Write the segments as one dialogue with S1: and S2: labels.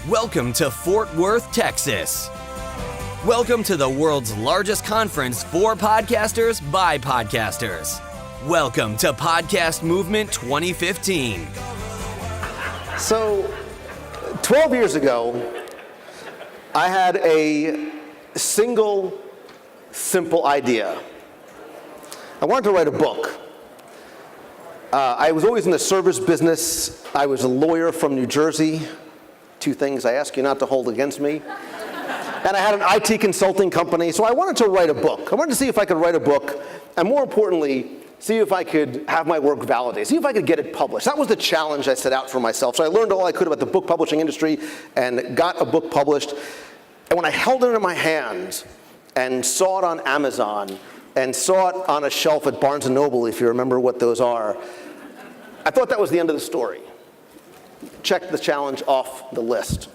S1: Welcome to Fort Worth, Texas. Welcome to the world's largest conference for podcasters by podcasters. Welcome to Podcast Movement 2015.
S2: So, 12 years ago, I had a single, simple idea. I wanted to write a book. I was always in the service business. I was a lawyer from New Jersey. Two things I ask you not to hold against me. And I had an IT consulting company, so I wanted to write a book. I wanted to see if I could write a book, and more importantly, see if I could have my work validated, see if I could get it published. That was the challenge I set out for myself. So I learned all I could about the book publishing industry and got a book published. And when I held it in my hands and saw it on Amazon and saw it on a shelf at Barnes & Noble, if you remember what those are, I thought that was the end of the story. Check the challenge off the list.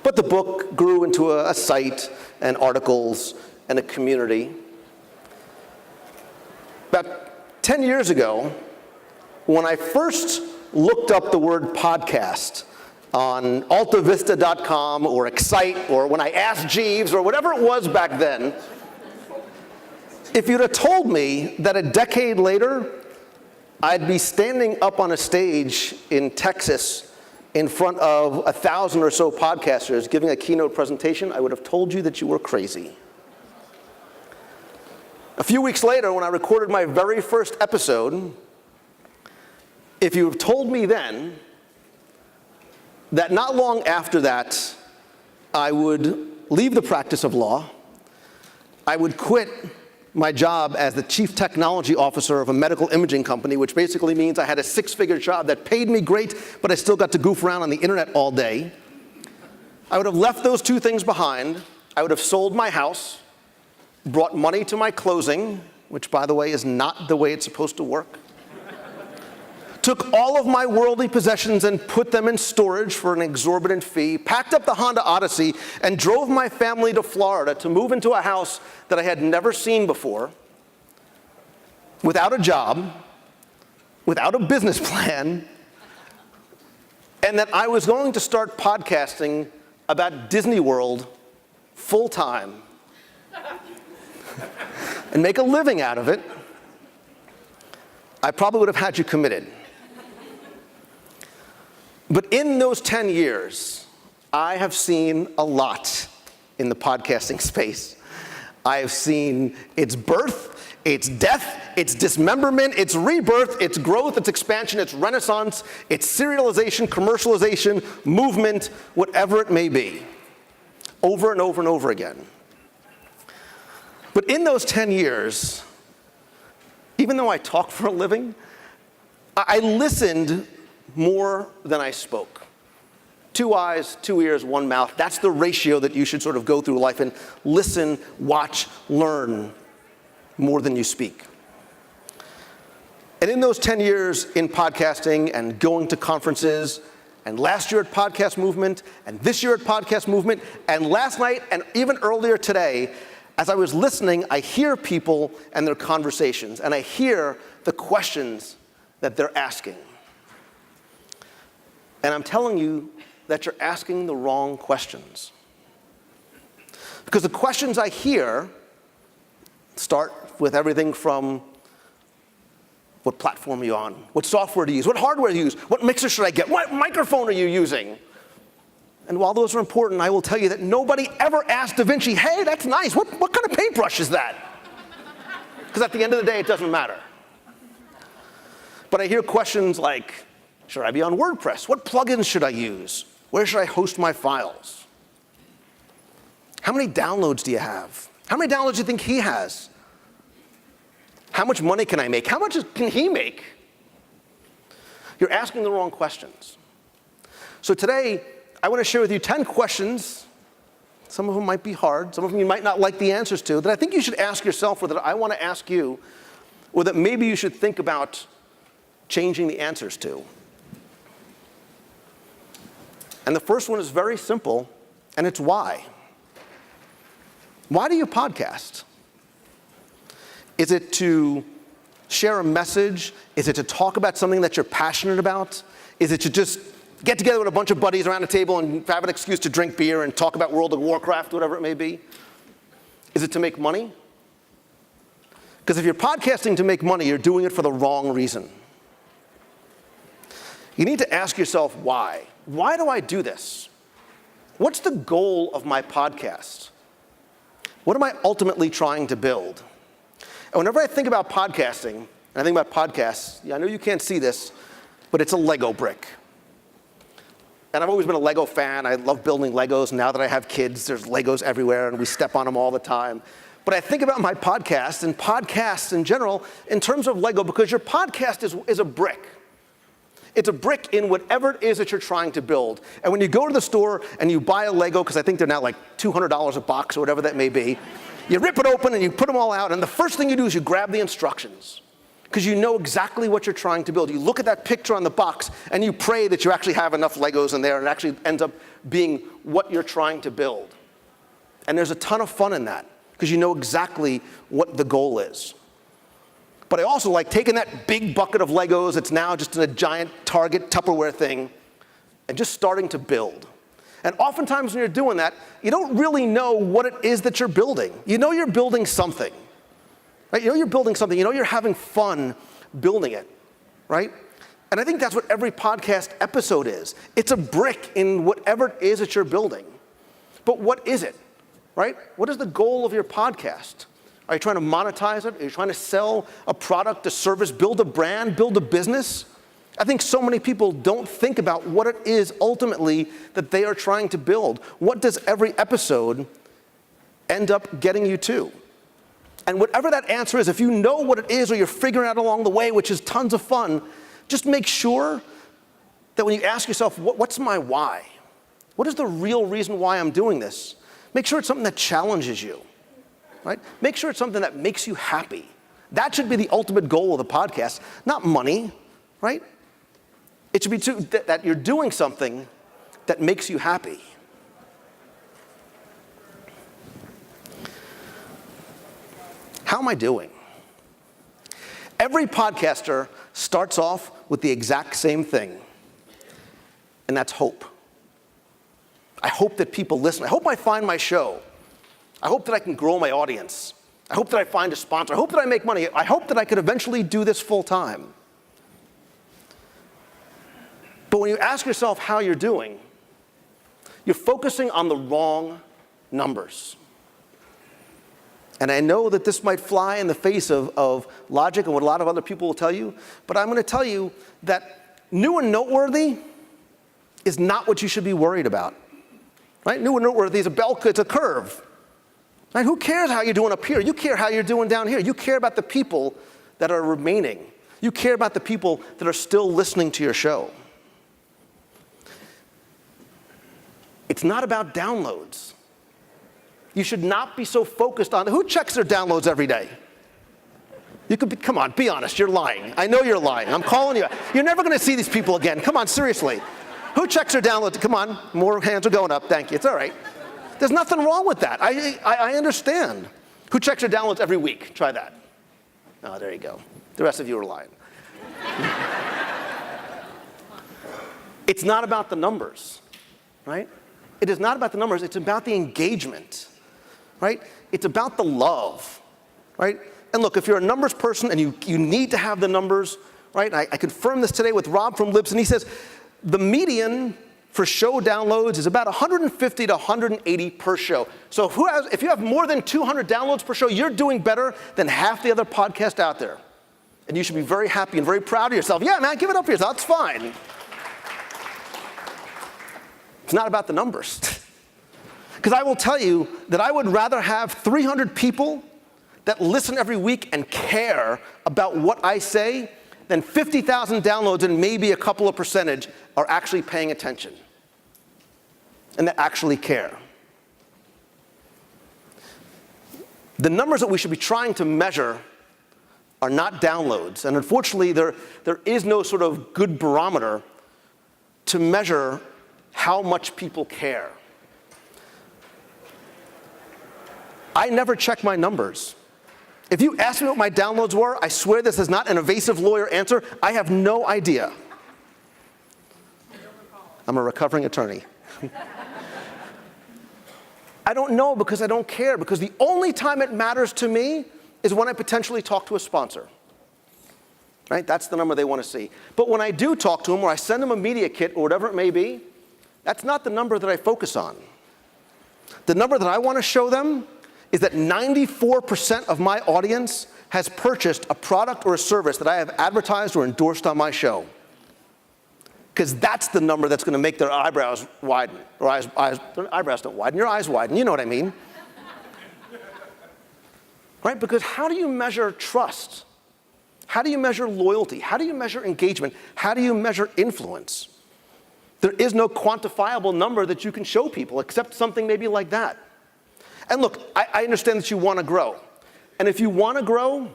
S2: But the book grew into a site and articles and a community. About 10 years ago, when I first looked up the word podcast on altavista.com or Excite, or when I asked Jeeves, or whatever it was back then, if you'd have told me that a decade later, I'd be standing up on a stage in Texas in front of 1,000 or so podcasters giving a keynote presentation, I would have told you that you were crazy. A few weeks later, when I recorded my very first episode, if you had told me then that not long after that, I would leave the practice of law, I would quit my job as the chief technology officer of a medical imaging company, which basically means I had a six-figure job that paid me great, but I still got to goof around on the internet all day. I would have left those two things behind. I would have sold my house, brought money to my closing, which, by the way, is not the way it's supposed to work. Took all of my worldly possessions and put them in storage for an exorbitant fee, packed up the Honda Odyssey, and drove my family to Florida to move into a house that I had never seen before, without a job, without a business plan, and that I was going to start podcasting about Disney World full-time and make a living out of it. I probably would have had you committed. But in those 10 years, I have seen a lot in the podcasting space. I have seen its birth, its death, its dismemberment, its rebirth, its growth, its expansion, its renaissance, its serialization, commercialization, movement, whatever it may be, over and over and over again. But in those 10 years, even though I talk for a living, I listened more than I spoke. 2 eyes, 2 ears, 1 mouth. That's the ratio that you should sort of go through life and listen, watch, learn more than you speak. And in those 10 years in podcasting and going to conferences, and last year at Podcast Movement, and this year at Podcast Movement, and last night, and even earlier today, as I was listening, I hear people and their conversations, and I hear the questions that they're asking. And I'm telling you that you're asking the wrong questions. Because the questions I hear start with everything from what platform are you on? What software do you use? What hardware do you use? What mixer should I get? What microphone are you using? And while those are important, I will tell you that nobody ever asked Da Vinci, hey, that's nice. What kind of paintbrush is that? Because at the end of the day, it doesn't matter. But I hear questions like, should I be on WordPress? What plugins should I use? Where should I host my files? How many downloads do you have? How many downloads do you think he has? How much money can I make? How much can he make? You're asking the wrong questions. So today, I want to share with you 10 questions. Some of them might be hard. Some of them you might not like the answers to, that I think you should ask yourself, or that I want to ask you, or that maybe you should think about changing the answers to. And the first one is very simple, and it's why. Why do you podcast? Is it to share a message? Is it to talk about something that you're passionate about? Is it to just get together with a bunch of buddies around a table and have an excuse to drink beer and talk about World of Warcraft, whatever it may be? Is it to make money? Because if you're podcasting to make money, you're doing it for the wrong reason. You need to ask yourself why. Why do I do this? What's the goal of my podcast? What am I ultimately trying to build? And whenever I think about podcasting, and I think about podcasts, I know you can't see this, but it's a Lego brick. And I've always been a Lego fan. I love building Legos. Now that I have kids, there's Legos everywhere, and we step on them all the time. But I think about my podcast and podcasts in general in terms of Lego, because your podcast is a brick. It's a brick in whatever it is that you're trying to build. And when you go to the store and you buy a Lego, because I think they're now like $200 a box or whatever that may be, you rip it open and you put them all out, and the first thing you do is you grab the instructions, because you know exactly what you're trying to build. You look at that picture on the box and you pray that you actually have enough Legos in there and it actually ends up being what you're trying to build. And there's a ton of fun in that, because you know exactly what the goal is. But I also like taking that big bucket of Legos that's now just in a giant Target Tupperware thing and just starting to build. And oftentimes when you're doing that, you don't really know what it is that you're building. You know you're building something. Right? You know you're building something. You know you're having fun building it. Right? And I think that's what every podcast episode is. It's a brick in whatever it is that you're building. But what is it? Right? What is the goal of your podcast? Are you trying to monetize it? Are you trying to sell a product, a service, build a brand, build a business? I think so many people don't think about what it is ultimately that they are trying to build. What does every episode end up getting you to? And whatever that answer is, if you know what it is or you're figuring out along the way, which is tons of fun, just make sure that when you ask yourself, what's my why? What is the real reason why I'm doing this? Make sure it's something that challenges you. Right? Make sure it's something that makes you happy. That should be the ultimate goal of the podcast, not money, right? It should be that you're doing something that makes you happy. How am I doing? Every podcaster starts off with the exact same thing, and that's hope. I hope that people listen. I hope I find my show. I hope that I can grow my audience. I hope that I find a sponsor. I hope that I make money. I hope that I could eventually do this full time. But when you ask yourself how you're doing, you're focusing on the wrong numbers. And I know that this might fly in the face of logic and what a lot of other people will tell you, but I'm going to tell you that new and noteworthy is not what you should be worried about. Right? New and noteworthy is it's a curve. Right? Who cares how you're doing up here? You care how you're doing down here. You care about the people that are remaining. You care about the people that are still listening to your show. It's not about downloads. You should not be so focused on who checks their downloads every day. You could be, come on, be honest, you're lying. I know you're lying. I'm calling you. You're never going to see these people again. Come on, seriously. Who checks their downloads? Come on, more hands are going up. Thank you. It's all right. There's nothing wrong with that. I understand. Who checks their downloads every week? Try that. Oh, there you go. The rest of you are lying. It's not about the numbers, right? It is not about the numbers. It's about the engagement, right? It's about the love, right? And look, if you're a numbers person and you need to have the numbers, right? I confirmed this today with Rob from Libsyn. He says the median for show downloads is about 150 to 180 per show. So if you have more than 200 downloads per show, you're doing better than half the other podcasts out there. And you should be very happy and very proud of yourself. Yeah, man, give it up for yourself. That's fine. It's not about the numbers. Because I will tell you that I would rather have 300 people that listen every week and care about what I say than 50,000 downloads and maybe a couple of percentage are actually paying attention and that actually care. The numbers that we should be trying to measure are not downloads. And unfortunately, there is no sort of good barometer to measure how much people care. I never check my numbers. If you ask me what my downloads were, I swear this is not an evasive lawyer answer. I have no idea. I'm a recovering attorney. I don't know because I don't care, because the only time it matters to me is when I potentially talk to a sponsor. Right? That's the number they want to see. But when I do talk to them, or I send them a media kit, or whatever it may be, that's not the number that I focus on. The number that I want to show them is that 94% of my audience has purchased a product or a service that I have advertised or endorsed on my show. Because that's the number that's going to make their eyebrows widen. Or their eyebrows don't widen, your eyes widen, you know what I mean. Right? Because how do you measure trust? How do you measure loyalty? How do you measure engagement? How do you measure influence? There is no quantifiable number that you can show people except something maybe like that. And look, I understand that you want to grow. And if you want to grow,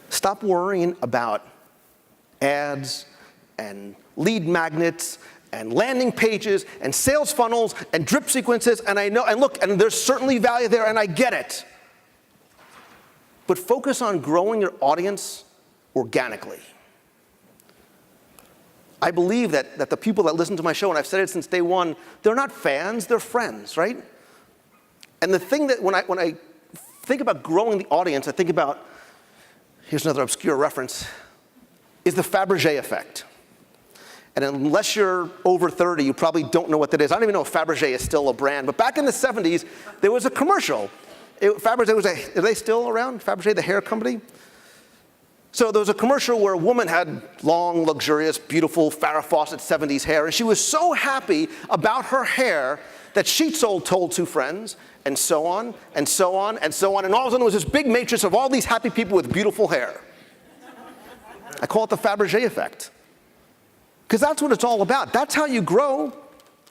S2: stop worrying about ads and lead magnets and landing pages and sales funnels and drip sequences. And I know, and look, and there's certainly value there, and I get it. But focus on growing your audience organically. I believe that the people that listen to my show, and I've said it since day one, they're not fans, they're friends, right? And the thing that when I think about growing the audience, I think about, here's another obscure reference, is the Fabergé effect. And unless you're over 30, you probably don't know what that is. I don't even know if Fabergé is still a brand, but back in the 70s, there was a commercial. Fabergé was are they still around? Fabergé, the hair company? So there was a commercial where a woman had long, luxurious, beautiful Farrah Fawcett 70s hair, and she was so happy about her hair that she told two friends, and so on, and so on, and so on, and all of a sudden there was this big matrix of all these happy people with beautiful hair. I call it the Fabergé effect. Because that's what it's all about. That's how you grow.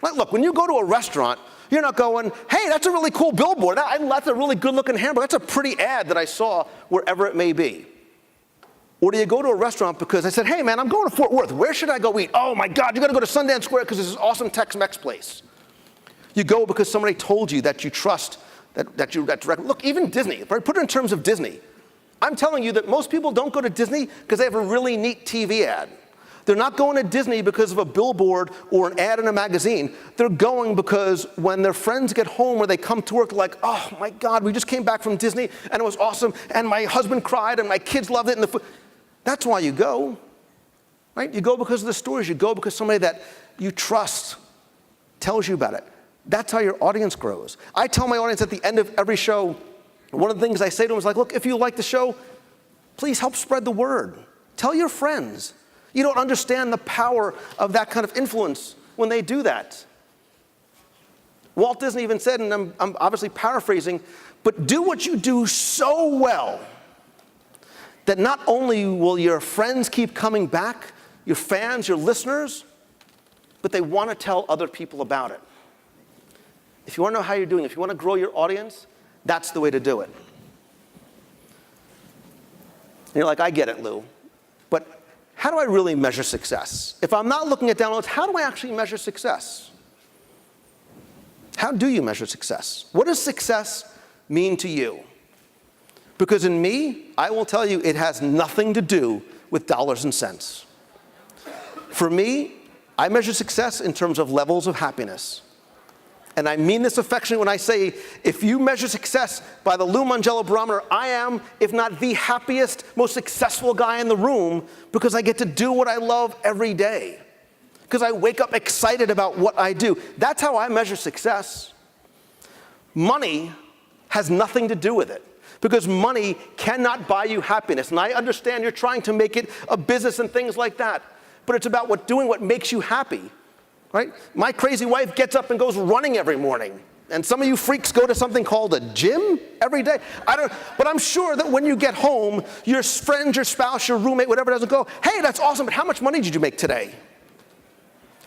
S2: Like, look, when you go to a restaurant, you're not going, hey, that's a really cool billboard. That's a really good-looking hamburger. That's a pretty ad that I saw wherever it may be. Or do you go to a restaurant because I said, hey, man, I'm going to Fort Worth. Where should I go eat? Oh, my God, you got to go to Sundance Square because there's this awesome Tex-Mex place. You go because somebody told you that you trust, that you direct. Look, even Disney, right? Put it in terms of Disney. I'm telling you that most people don't go to Disney because they have a really neat TV ad. They're not going to Disney because of a billboard or an ad in a magazine. They're going because when their friends get home or they come to work, they're like, oh, my God, we just came back from Disney, and it was awesome, and my husband cried, and my kids loved it. And that's why you go, right? You go because of the stories. You go because somebody that you trust tells you about it. That's how your audience grows. I tell my audience at the end of every show, one of the things I say to them is like, look, if you like the show, please help spread the word. Tell your friends. You don't understand the power of that kind of influence when they do that. Walt Disney even said, and I'm obviously paraphrasing, but do what you do so well that not only will your friends keep coming back, your fans, your listeners, but they want to tell other people about it. If you want to know how you're doing, if you want to grow your audience, that's the way to do it. And you're like, I get it, Lou, but how do I really measure success? If I'm not looking at downloads, how do I actually measure success? How do you measure success? What does success mean to you? Because in me, I will tell you, it has nothing to do with dollars and cents. For me, I measure success in terms of levels of happiness. And I mean this affectionately when I say, if you measure success by the Lou Mongello barometer, I am, if not the happiest, most successful guy in the room because I get to do what I love every day. Because I wake up excited about what I do. That's how I measure success. Money has nothing to do with it. Because money cannot buy you happiness. And I understand you're trying to make it a business and things like that. But it's about doing what makes you happy. Right? My crazy wife gets up and goes running every morning. And some of you freaks go to something called a gym every day. But I'm sure that when you get home, your friend, your spouse, your roommate, whatever doesn't go, hey, that's awesome, but how much money did you make today?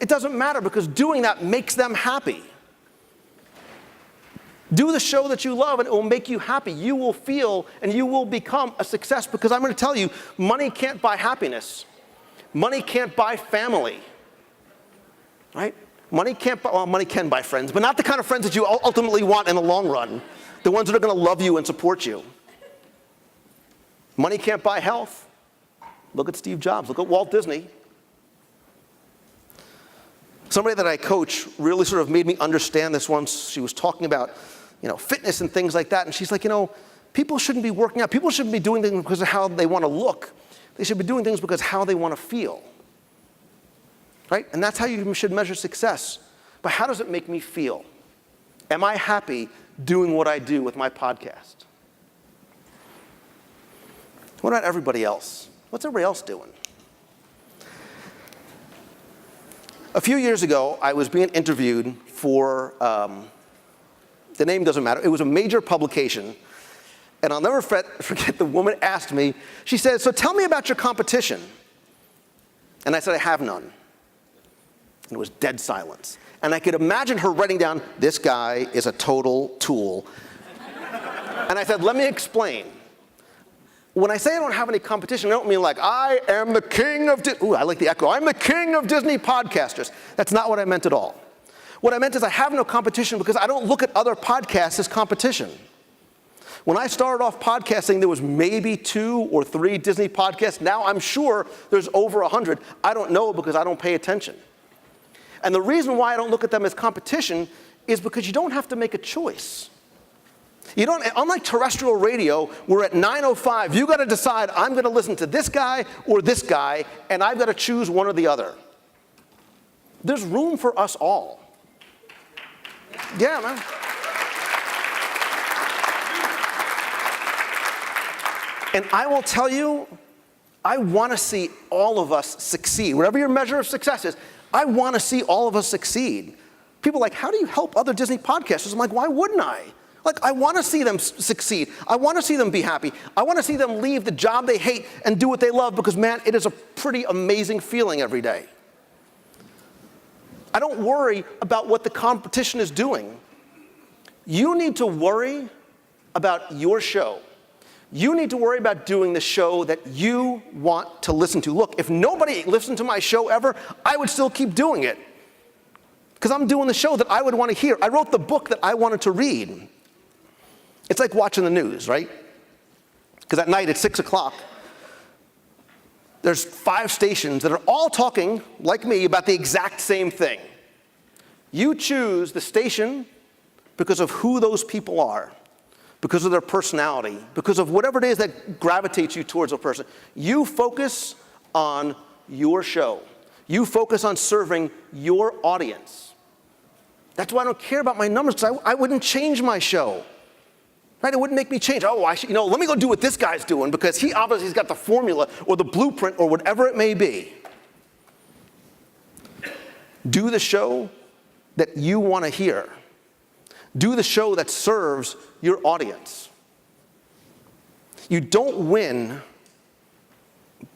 S2: It doesn't matter because doing that makes them happy. Do the show that you love and it will make you happy. You will feel and you will become a success because I'm going to tell you, money can't buy happiness. Money can't buy family. Right? Money can buy friends, but not the kind of friends that you ultimately want in the long run. The ones that are going to love you and support you. Money can't buy health. Look at Steve Jobs. Look at Walt Disney. Somebody that I coach really sort of made me understand this once. She was talking about, fitness and things like that. And she's like, people shouldn't be working out. People shouldn't be doing things because of how they want to look. They should be doing things because how they want to feel. Right? And that's how you should measure success. But how does it make me feel? Am I happy doing what I do with my podcast? What about everybody else? What's everybody else doing? A few years ago, I was being interviewed for, the name doesn't matter, it was a major publication. And I'll never forget the woman asked me, she said, so tell me about your competition. And I said, I have none. And it was dead silence. And I could imagine her writing down, this guy is a total tool. And I said, let me explain. When I say I don't have any competition, I don't mean like, I am the king of Ooh, I like the echo. I'm the king of Disney podcasters. That's not what I meant at all. What I meant is I have no competition because I don't look at other podcasts as competition. When I started off podcasting, there was maybe 2 or 3 Disney podcasts. Now I'm sure there's over 100. I don't know because I don't pay attention. And the reason why I don't look at them as competition is because you don't have to make a choice. You don't, unlike terrestrial radio, where at 9:05, you got to decide, I'm going to listen to this guy or this guy, and I've got to choose one or the other. There's room for us all. Yeah, man. And I will tell you, I want to see all of us succeed. Whatever your measure of success is, I want to see all of us succeed. People are like, how do you help other Disney podcasters? I'm like, why wouldn't I? Like, I want to see them succeed. I want to see them be happy. I want to see them leave the job they hate and do what they love because, man, it is a pretty amazing feeling every day. I don't worry about what the competition is doing. You need to worry about your show. You need to worry about doing the show that you want to listen to. Look, if nobody listened to my show ever, I would still keep doing it because I'm doing the show that I would want to hear. I wrote the book that I wanted to read. It's like watching the news, right? Because at night at 6 o'clock, there's 5 stations that are all talking, like me, about the exact same thing. You choose the station because of who those people are, because of their personality, because of whatever it is that gravitates you towards a person. You focus on your show. You focus on serving your audience. That's why I don't care about my numbers, because I wouldn't change my show. Right? It wouldn't make me change. Oh, I should, let me go do what this guy's doing because he obviously has got the formula or the blueprint or whatever it may be. Do the show that you want to hear. Do the show that serves your audience. You don't win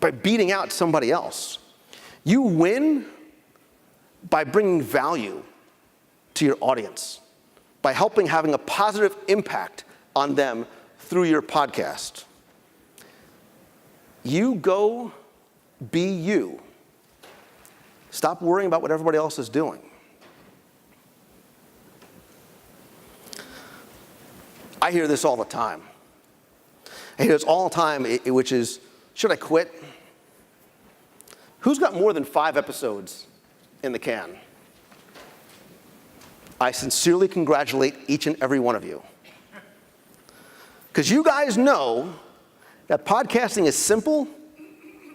S2: by beating out somebody else. You win by bringing value to your audience, by having a positive impact on them through your podcast. You go be you. Stop worrying about what everybody else is doing. I hear this all the time. I hear this all the time, which is, should I quit? Who's got more than 5 episodes in the can? I sincerely congratulate each and every one of you. Because you guys know that podcasting is simple,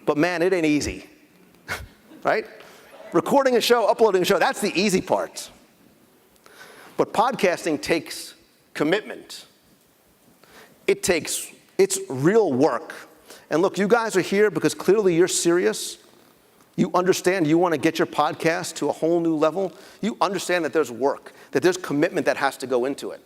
S2: but man, it ain't easy. Right? Recording a show, uploading a show, that's the easy part. But podcasting takes commitment. It's real work. And look, you guys are here because clearly you're serious. You understand you want to get your podcast to a whole new level. You understand that there's work, that there's commitment that has to go into it.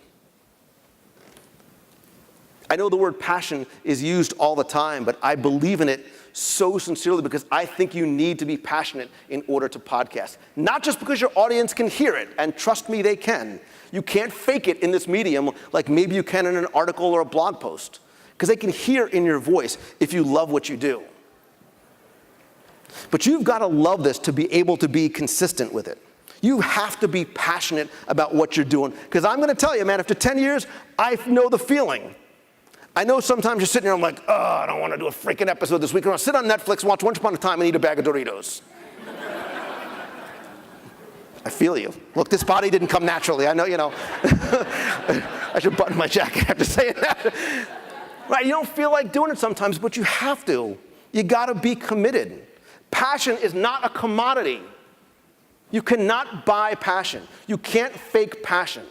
S2: I know the word passion is used all the time, but I believe in it so sincerely because I think you need to be passionate in order to podcast. Not just because your audience can hear it, and trust me, they can. You can't fake it in this medium like maybe you can in an article or a blog post, because they can hear in your voice if you love what you do. But you've got to love this to be able to be consistent with it. You have to be passionate about what you're doing, because I'm going to tell you, man, after 10 years, I know the feeling. I know sometimes you're sitting there, I'm like, oh, I don't want to do a freaking episode this week. I'm going to sit on Netflix, watch Once Upon a Time, and eat a bag of Doritos. I feel you. Look, this body didn't come naturally. I know, I should button my jacket after saying that. Right, you don't feel like doing it sometimes, but you have to. You got to be committed. Passion is not a commodity. You cannot buy passion. You can't fake passion.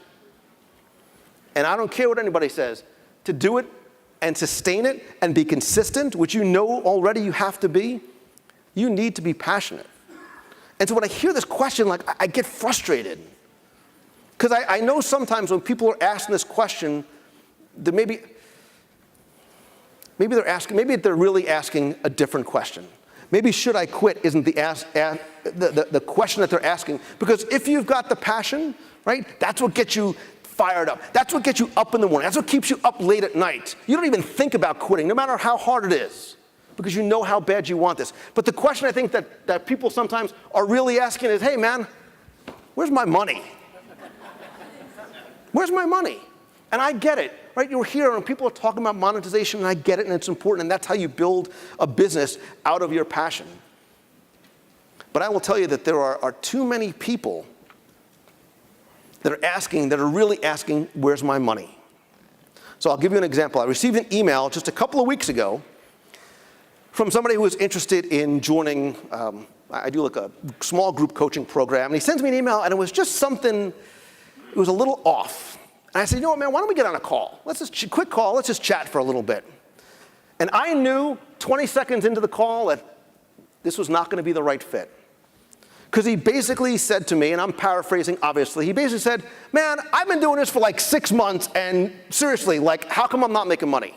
S2: And I don't care what anybody says. To do it and sustain it and be consistent, which you know already you have to be, you need to be passionate. And so when I hear this question, like, I get frustrated. Because I know sometimes when people are asking this question, that maybe they're really asking a different question. Maybe should I quit isn't the question that they're asking. Because if you've got the passion, right, that's what gets you fired up. That's what gets you up in the morning. That's what keeps you up late at night. You don't even think about quitting, no matter how hard it is, because you know how bad you want this. But the question I think that people sometimes are really asking is, hey man, where's my money? Where's my money? And I get it, right? You're here and people are talking about monetization, and I get it, and it's important, and that's how you build a business out of your passion. But I will tell you that there are too many people that are really asking, where's my money? So I'll give you an example. I received an email just a couple of weeks ago from somebody who was interested in joining, I do like a small group coaching program, and he sends me an email, and it was just something, it was a little off. And I said, you know what, man, why don't we get on a call? Quick call, let's just chat for a little bit. And I knew 20 seconds into the call that this was not going to be the right fit. Because he basically said to me, and I'm paraphrasing obviously, he basically said, man, I've been doing this for like 6 months, and seriously, like, how come I'm not making money?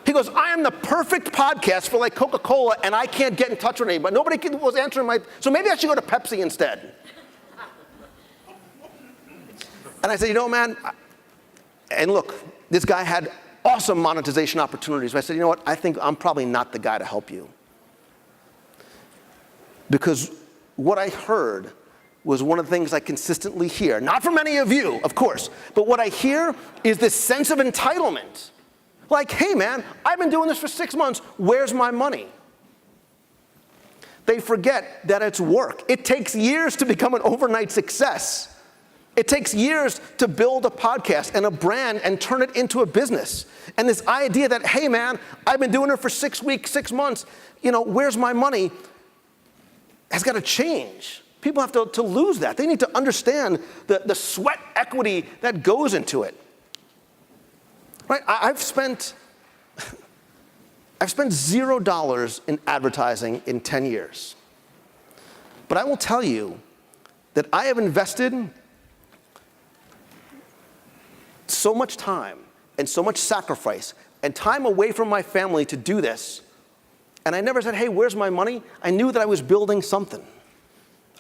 S2: He goes, I am the perfect podcast for like Coca-Cola, and I can't get in touch with anybody. Nobody was answering so maybe I should go to Pepsi instead. And I said, you know, man, and look, this guy had awesome monetization opportunities. But I said, you know what, I think I'm probably not the guy to help you. Because what I heard was one of the things I consistently hear, not from any of you, of course, but what I hear is this sense of entitlement. Like, hey man, I've been doing this for 6 months, where's my money? They forget that it's work. It takes years to become an overnight success. It takes years to build a podcast and a brand and turn it into a business. And this idea that, hey man, I've been doing it for 6 weeks, 6 months, where's my money, has got to change. People have to lose that. They need to understand the sweat equity that goes into it. Right? I've spent $0 in advertising in 10 years. But I will tell you that I have invested so much time and so much sacrifice and time away from my family to do this. And I never said, hey, where's my money? I knew that I was building something.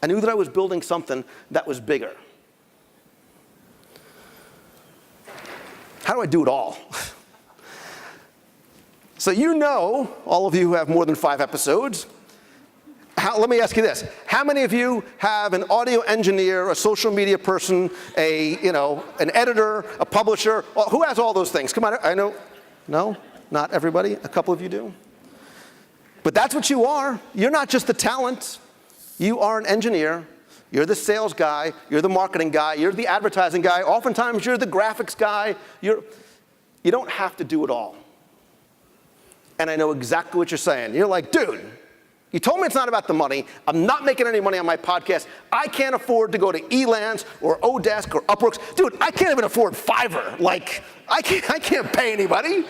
S2: I knew that I was building something that was bigger. How do I do it all? So all of you who have more than 5 episodes, let me ask you this. How many of you have an audio engineer, a social media person, an editor, a publisher? Who has all those things? Come on, I know. No? Not everybody? A couple of you do? But that's what you are. You're not just the talent. You are an engineer. You're the sales guy. You're the marketing guy. You're the advertising guy. Oftentimes, you're the graphics guy. You don't have to do it all. And I know exactly what you're saying. You're like, dude, you told me it's not about the money. I'm not making any money on my podcast. I can't afford to go to Elance or Odesk or Upworks. Dude, I can't even afford Fiverr. Like, I can't pay anybody.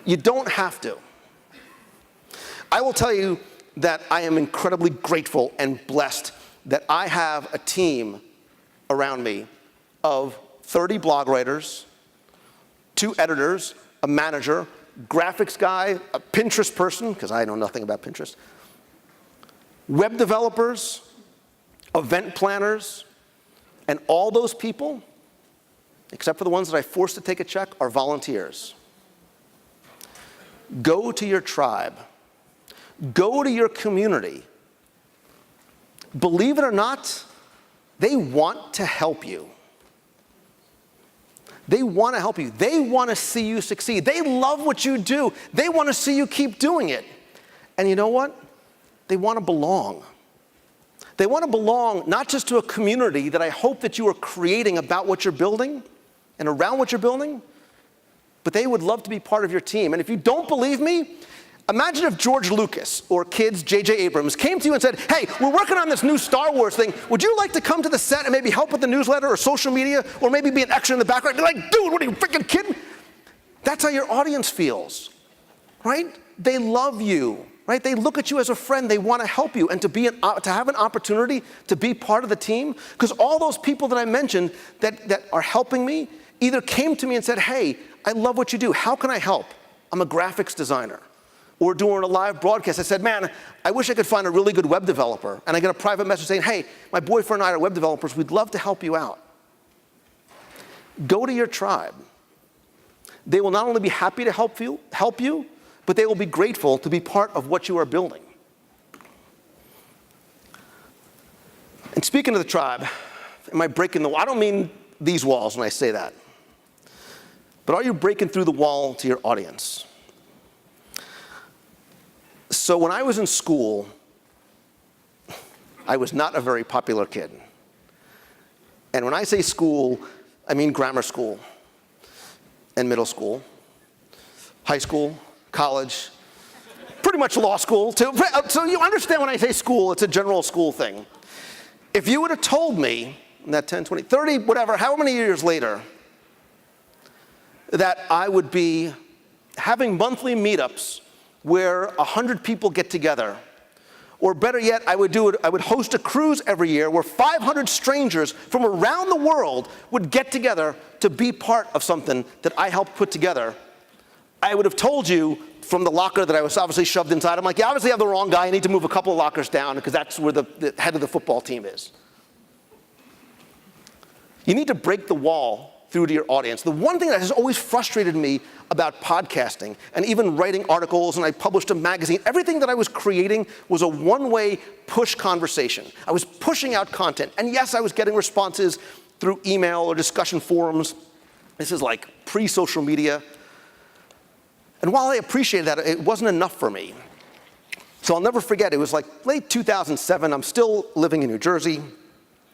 S2: You don't have to. I will tell you that I am incredibly grateful and blessed that I have a team around me of 30 blog writers, 2 editors, a manager, graphics guy, a Pinterest person, because I know nothing about Pinterest, web developers, event planners, and all those people, except for the ones that I forced to take a check, are volunteers. Go to your tribe. Go to your community. Believe it or not, they want to help you. They want to help you. They want to see you succeed. They love what you do. They want to see you keep doing it. And you know what? They want to belong. They want to belong not just to a community that I hope that you are creating about what you're building and around what you're building, but they would love to be part of your team. And if you don't believe me, imagine if George Lucas or kids J.J. Abrams came to you and said, hey, we're working on this new Star Wars thing. Would you like to come to the set and maybe help with the newsletter or social media or maybe be an extra in the background? Be like, dude, what are you, freaking kidding? That's how your audience feels, right? They love you, right? They look at you as a friend. They want to help you and to have an opportunity to be part of the team. Because all those people that I mentioned that are helping me either came to me and said, hey, I love what you do. How can I help? I'm a graphics designer. Or during a live broadcast, I said, man, I wish I could find a really good web developer. And I get a private message saying, hey, my boyfriend and I are web developers. We'd love to help you out. Go to your tribe. They will not only be happy to help you, but they will be grateful to be part of what you are building. And speaking of the tribe, am I breaking the wall? I don't mean these walls when I say that. But are you breaking through the wall to your audience? So when I was in school, I was not a very popular kid. And when I say school, I mean grammar school and middle school, high school, college, pretty much law school too. So you understand when I say school, it's a general school thing. If you would have told me in that 10, 20, 30, whatever, how many years later, that I would be having monthly meetups where 100 people get together, or better yet, I would host a cruise every year where 500 strangers from around the world would get together to be part of something that I helped put together, I would have told you from the locker that I was obviously shoved inside, I'm like, yeah, obviously I have the wrong guy, I need to move a couple of lockers down because that's where the head of the football team is. You need to break the wall through to your audience. The one thing that has always frustrated me about podcasting and even writing articles, and I published a magazine, everything that I was creating was a one-way push conversation. I was pushing out content. And yes, I was getting responses through email or discussion forums. This is like pre-social media. And while I appreciated that, it wasn't enough for me. So I'll never forget, it was like late 2007, I'm still living in New Jersey,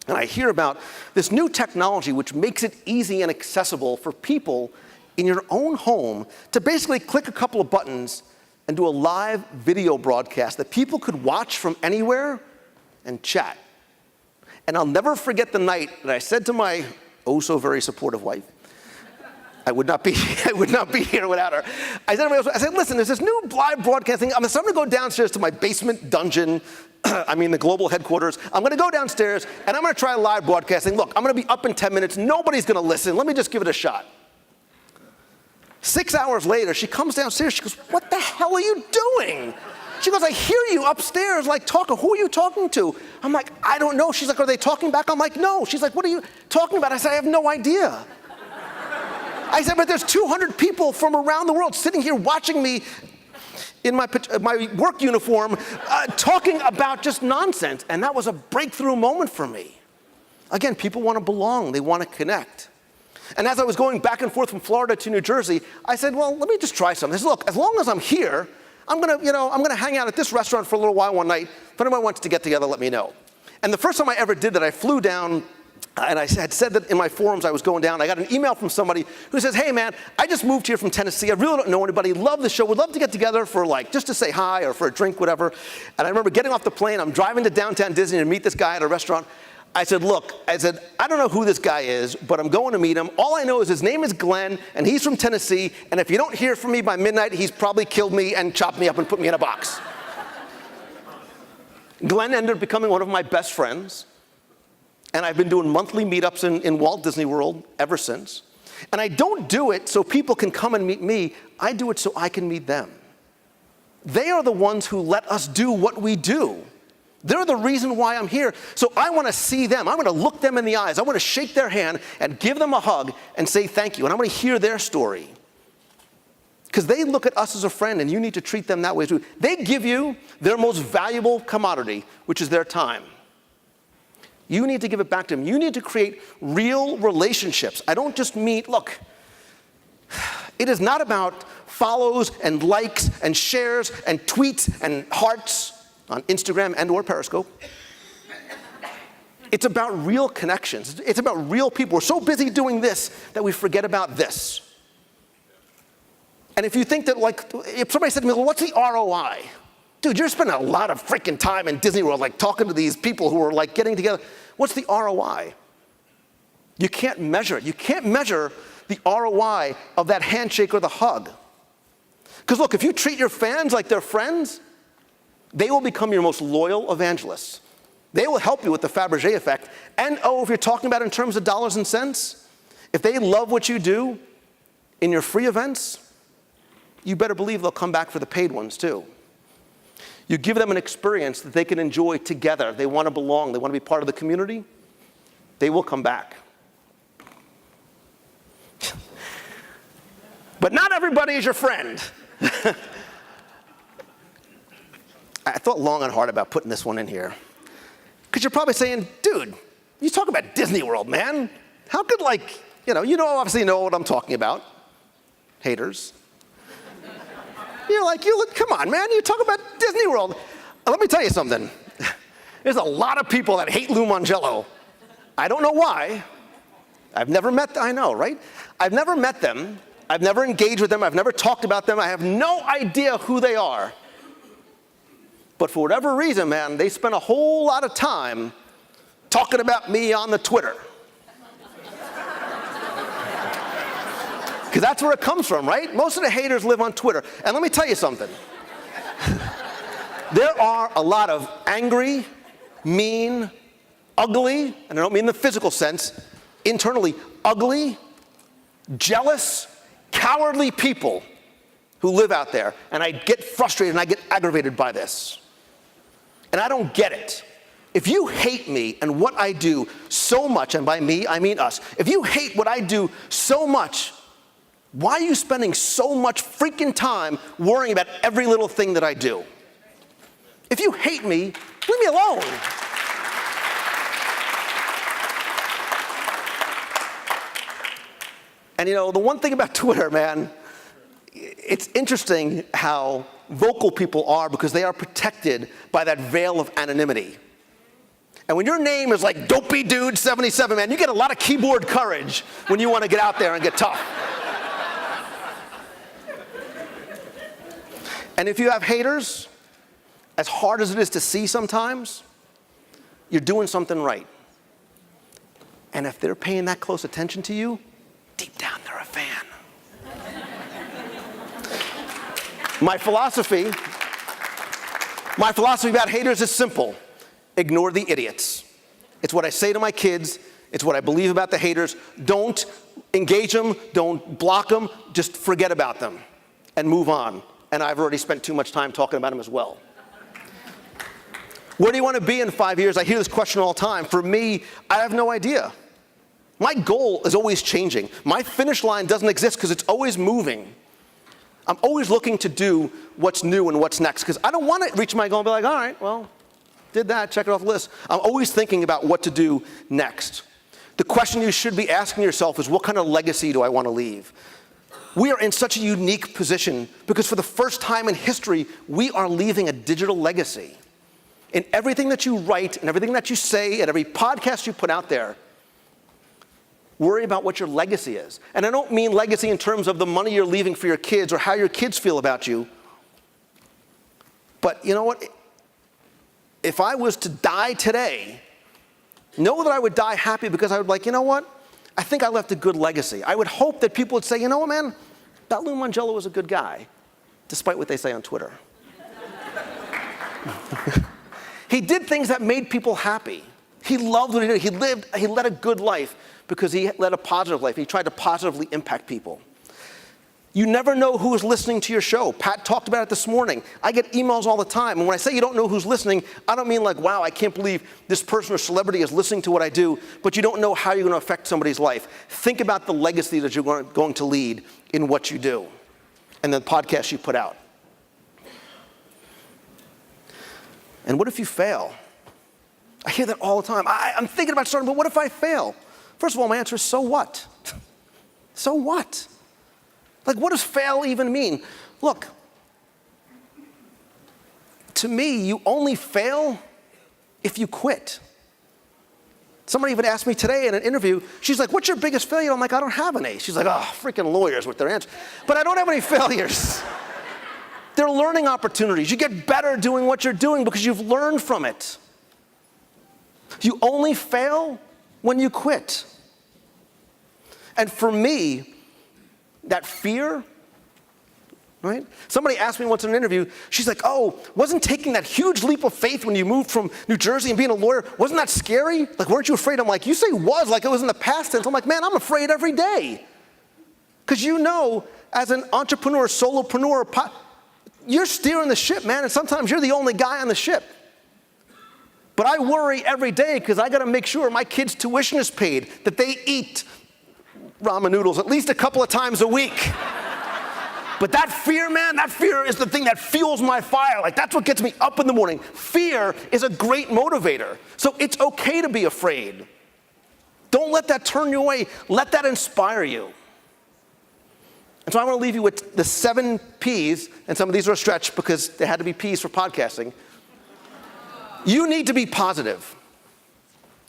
S2: and I hear about this new technology which makes it easy and accessible for people in your own home to basically click a couple of buttons and do a live video broadcast that people could watch from anywhere and chat. And I'll never forget the night that I said to my oh so very supportive wife, I would not be here without her. I said, listen, there's this new live broadcasting. I'm going to go downstairs to my basement dungeon, the global headquarters. I'm going to go downstairs, and I'm going to try live broadcasting. Look, I'm going to be up in 10 minutes. Nobody's going to listen. Let me just give it a shot. 6 hours later, she comes downstairs. She goes, what the hell are you doing? She goes, I hear you upstairs, like, talking. Who are you talking to? I'm like, I don't know. She's like, are they talking back? I'm like, no. She's like, what are you talking about? I said, I have no idea. I said, but there's 200 people from around the world sitting here watching me in my work uniform talking about just nonsense. And that was a breakthrough moment for me. Again, people want to belong. They want to connect. And as I was going back and forth from Florida to New Jersey, I said, well, let me just try something. I said, look, as long as I'm here, I'm going to hang out at this restaurant for a little while one night. If anyone wants to get together, let me know. And the first time I ever did that, I flew down. And I had said that in my forums I was going down. I got an email from somebody who says, hey, man, I just moved here from Tennessee. I really don't know anybody. Love the show. Would love to get together for just to say hi or for a drink, whatever. And I remember getting off the plane. I'm driving to downtown Disney to meet this guy at a restaurant. I said, look, I don't know who this guy is, but I'm going to meet him. All I know is his name is Glenn, and he's from Tennessee. And if you don't hear from me by midnight, he's probably killed me and chopped me up and put me in a box. Glenn ended up becoming one of my best friends. And I've been doing monthly meetups in Walt Disney World ever since. And I don't do it so people can come and meet me. I do it so I can meet them. They are the ones who let us do what we do. They're the reason why I'm here. So I want to see them. I want to look them in the eyes. I want to shake their hand and give them a hug and say thank you. And I want to hear their story. Because they look at us as a friend, and you need to treat them that way too. They give you their most valuable commodity, which is their time. You need to give it back to them. You need to create real relationships. I don't just mean, look, it is not about follows and likes and shares and tweets and hearts on Instagram and or Periscope. It's about real connections. It's about real people. We're so busy doing this that we forget about this. And if you think that, like, if somebody said to me, well, what's the ROI? Dude, you're spending a lot of freaking time in Disney World, like talking to these people who are like getting together. What's the ROI? You can't measure it. You can't measure the ROI of that handshake or the hug. Because look, if you treat your fans like they're friends, they will become your most loyal evangelists. They will help you with the Fabergé effect. And if you're talking about it in terms of dollars and cents, if they love what you do in your free events, you better believe they'll come back for the paid ones too. You give them an experience that they can enjoy together. They want to belong. They want to be part of the community. They will come back. But not everybody is your friend. I thought long and hard about putting this one in here. Because you're probably saying, dude, you talk about Disney World, man. How could, like, you obviously know what I'm talking about. Haters. You're like, come on, man, you talk about Disney World. Let me tell you something. There's a lot of people that hate Lou Mongello. I don't know why. I've never met them. I know, right? I've never met them. I've never engaged with them. I've never talked about them. I have no idea who they are. But for whatever reason, man, they spend a whole lot of time talking about me on the Twitter. Because that's where it comes from, right? Most of the haters live on Twitter. And let me tell you something. There are a lot of angry, mean, ugly, and I don't mean in the physical sense, internally ugly, jealous, cowardly people who live out there. And I get frustrated and I get aggravated by this. And I don't get it. If you hate me and what I do so much, and by me, I mean us, if you hate what I do so much, why are you spending so much freaking time worrying about every little thing that I do? If you hate me, leave me alone. And the one thing about Twitter, man, it's interesting how vocal people are because they are protected by that veil of anonymity. And when your name is like Dopey Dude 77, man, you get a lot of keyboard courage when you want to get out there and get tough. And if you have haters, as hard as it is to see sometimes, you're doing something right. And if they're paying that close attention to you, deep down they're a fan. My philosophy about haters is simple. Ignore the idiots. It's what I say to my kids. It's what I believe about the haters. Don't engage them. Don't block them. Just forget about them and move on. And I've already spent too much time talking about them as well. Where do you want to be in 5 years? I hear this question all the time. For me, I have no idea. My goal is always changing. My finish line doesn't exist because it's always moving. I'm always looking to do what's new and what's next because I don't want to reach my goal and be like, all right, well, did that, check it off the list. I'm always thinking about what to do next. The question you should be asking yourself is, what kind of legacy do I want to leave? We are in such a unique position because for the first time in history, we are leaving a digital legacy. In everything that you write and everything that you say and every podcast you put out there, worry about what your legacy is. And I don't mean legacy in terms of the money you're leaving for your kids or how your kids feel about you. But you know what? If I was to die today, know that I would die happy because I would be like, you know what? I think I left a good legacy. I would hope that people would say, you know what, man? That Lou Mongello was a good guy, despite what they say on Twitter. He did things that made people happy. He loved what he did. He led a good life because he led a positive life. He tried to positively impact people. You never know who is listening to your show. Pat talked about it this morning. I get emails all the time. And when I say you don't know who's listening, I don't mean like, wow, I can't believe this person or celebrity is listening to what I do, but you don't know how you're going to affect somebody's life. Think about the legacy that you're going to lead in what you do and the podcast you put out. And what if you fail? I hear that all the time. I'm thinking about starting, but what if I fail? First of all, my answer is, so what? So what? Like, what does fail even mean? Look, to me, you only fail if you quit. Somebody even asked me today in an interview, she's like, what's your biggest failure? I'm like, I don't have any. She's like, oh, freaking lawyers with their answers. But I don't have any failures. They're learning opportunities. You get better doing what you're doing because you've learned from it. You only fail when you quit. And for me, that fear, right? Somebody asked me once in an interview, she's like, oh, wasn't taking that huge leap of faith when you moved from New Jersey and being a lawyer, wasn't that scary? Like, weren't you afraid? I'm like, you say was, like it was in the past tense. I'm like, man, I'm afraid every day. Because you know, as an entrepreneur, solopreneur, you're steering the ship, man, and sometimes you're the only guy on the ship. But I worry every day because I got to make sure my kids' tuition is paid, that they eat ramen noodles at least a couple of times a week. But that fear, man, that fear is the thing that fuels my fire. Like, that's what gets me up in the morning. Fear is a great motivator. So it's okay to be afraid. Don't let that turn you away. Let that inspire you. And so I want to leave you with the 7 P's, and some of these are a stretch because they had to be P's for podcasting. You need to be positive,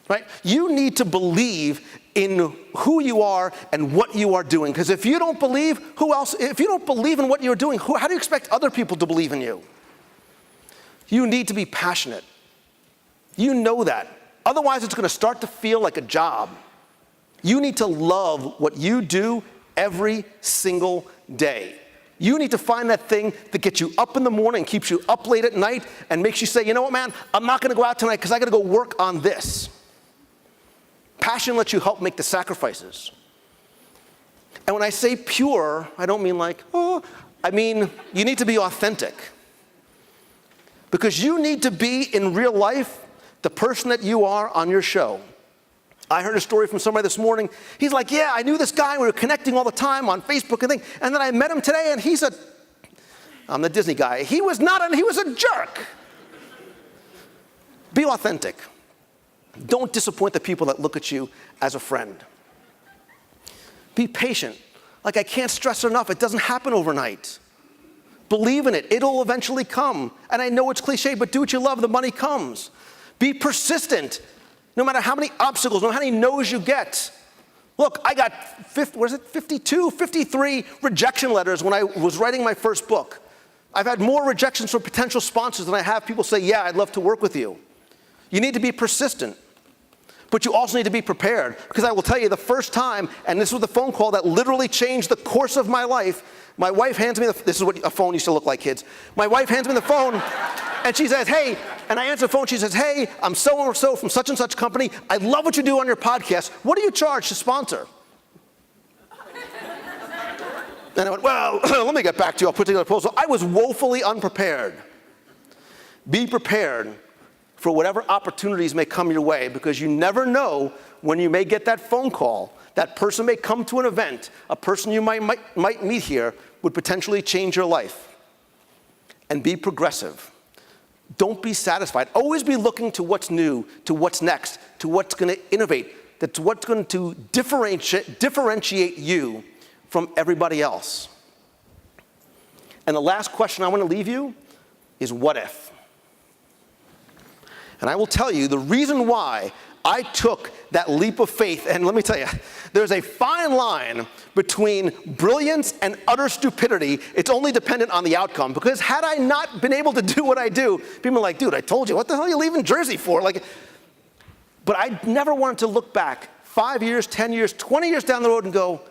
S2: right? You need to believe in who you are and what you are doing. Because if you don't believe, who else? If you don't believe in what you're doing, how do you expect other people to believe in you? You need to be passionate. You know that. Otherwise, it's going to start to feel like a job. You need to love what you do every single day. You need to find that thing that gets you up in the morning, keeps you up late at night, and makes you say, you know what, man, I'm not going to go out tonight because I got to go work on this. Passion lets you help make the sacrifices. And when I say pure, I don't mean like, oh, I mean you need to be authentic. Because you need to be, in real life, the person that you are on your show. I heard a story from somebody this morning. He's like, yeah, I knew this guy. We were connecting all the time on Facebook and things. And then I met him today, and I'm the Disney guy. He was a jerk. Be authentic. Don't disappoint the people that look at you as a friend. Be patient. Like, I can't stress it enough. It doesn't happen overnight. Believe in it. It'll eventually come. And I know it's cliche, but do what you love. The money comes. Be persistent. No matter how many obstacles, no matter how many no's you get. Look, I got 52, 53 rejection letters when I was writing my first book. I've had more rejections from potential sponsors than I have people say, yeah, I'd love to work with you. You need to be persistent. But you also need to be prepared. Because I will tell you, the first time, and this was the phone call that literally changed the course of my life, my wife hands me this is what a phone used to look like, kids. My wife hands me the phone, and she says, hey, and I answer the phone, she says, hey, I'm so-and-so from such and such company. I love what you do on your podcast. What do you charge to sponsor? And I went, well, let me get back to you. I'll put together a proposal. I was woefully unprepared. Be prepared for whatever opportunities may come your way, because you never know when you may get that phone call. That person may come to an event. A person you might meet here would potentially change your life. And be progressive. Don't be satisfied. Always be looking to what's new, to what's next, to what's going to innovate, that's what's going to differentiate you from everybody else. And the last question I want to leave you is, what if? And I will tell you the reason why I took that leap of faith, and let me tell you, there's a fine line between brilliance and utter stupidity. It's only dependent on the outcome, because had I not been able to do what I do, people are like, dude, I told you, what the hell are you leaving Jersey for? But I never wanted to look back 5 years, 10 years, 20 years down the road and go,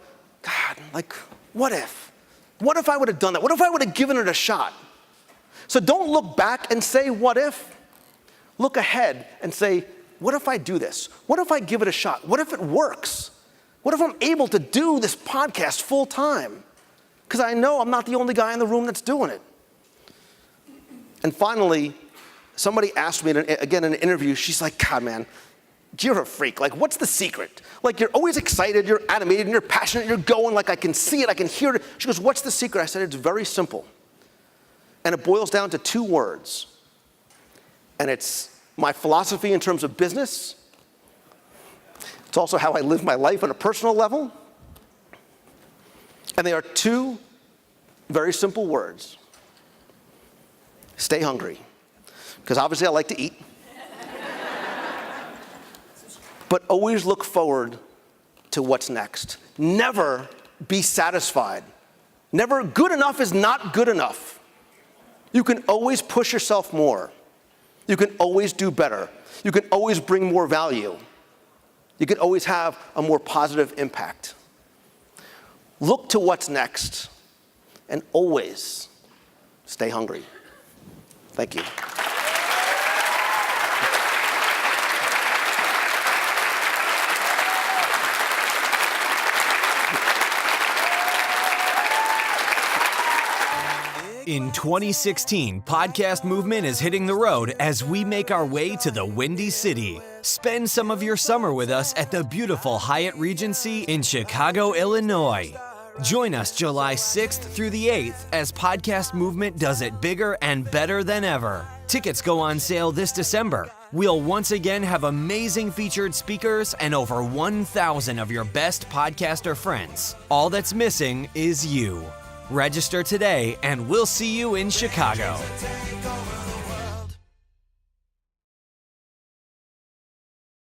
S2: God, what if? What if I would have done that? What if I would have given it a shot? So don't look back and say, what if? Look ahead and say, what if I do this? What if I give it a shot? What if it works? What if I'm able to do this podcast full time? Because I know I'm not the only guy in the room that's doing it. And finally, somebody asked me, again in an interview, she's like, God, man, you're a freak. What's the secret? You're always excited, you're animated, and you're passionate, you're going, I can see it, I can hear it. She goes, what's the secret? I said, it's very simple. And it boils down to 2 words. And it's my philosophy in terms of business. It's also how I live my life on a personal level. And they are two very simple words. Stay hungry. Because obviously I like to eat. But always look forward to what's next. Never be satisfied. Never, good enough is not good enough. You can always push yourself more. You can always do better. You can always bring more value. You can always have a more positive impact. Look to what's next and always stay hungry. Thank you.
S1: In 2016, Podcast Movement is hitting the road as we make our way to the Windy City. Spend some of your summer with us at the beautiful Hyatt Regency in Chicago, Illinois. Join us July 6th through the 8th as Podcast Movement does it bigger and better than ever. Tickets go on sale this December. We'll once again have amazing featured speakers and over 1,000 of your best podcaster friends. All that's missing is you. Register today, and we'll see you in Chicago.